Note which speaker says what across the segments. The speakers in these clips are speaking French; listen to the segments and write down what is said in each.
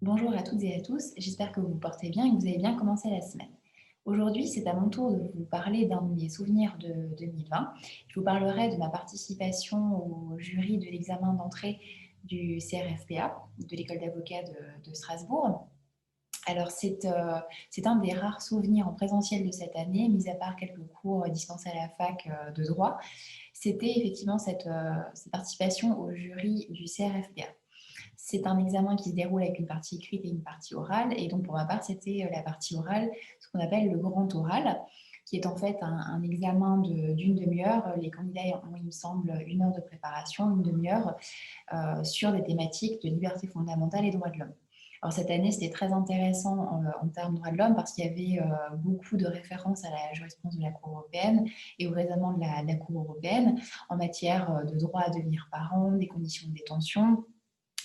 Speaker 1: Bonjour à toutes et à tous, j'espère que vous vous portez bien et que vous avez bien commencé la semaine. Aujourd'hui, c'est à mon tour de vous parler d'un de mes souvenirs de 2020. Je vous parlerai de ma participation au jury de l'examen d'entrée du CRFPA, de l'école d'avocats de Strasbourg. Alors, c'est un des rares souvenirs en présentiel de cette année, mis à part quelques cours dispensés à la fac de droit. C'était effectivement cette participation au jury du CRFPA. C'est un examen qui se déroule avec une partie écrite et une partie orale. Et donc, pour ma part, c'était la partie orale, ce qu'on appelle le grand oral, qui est en fait un examen d'une demi-heure. Les candidats ont, il me semble, 1 heure de préparation, une demi-heure, sur des thématiques de liberté fondamentale et droits de l'homme. Alors, cette année, c'était très intéressant en termes de droits de l'homme parce qu'il y avait beaucoup de références à la jurisprudence de la Cour européenne et au raisonnement de la Cour européenne en matière de droit à devenir parent, des conditions de détention,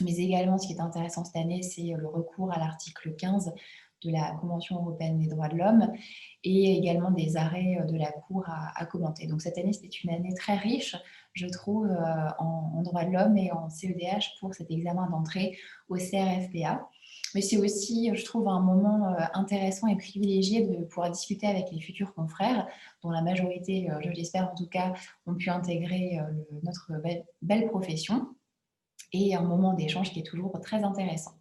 Speaker 1: mais également, ce qui est intéressant cette année, c'est le recours à l'article 15 de la Convention européenne des droits de l'homme et également des arrêts de la Cour à commenter. Donc cette année, c'était une année très riche, je trouve, en droits de l'homme et en CEDH pour cet examen d'entrée au CRFPA. Mais c'est aussi, je trouve, un moment intéressant et privilégié de pouvoir discuter avec les futurs confrères, dont la majorité, je l'espère en tout cas, ont pu intégrer notre belle profession et un moment d'échange qui est toujours très intéressant.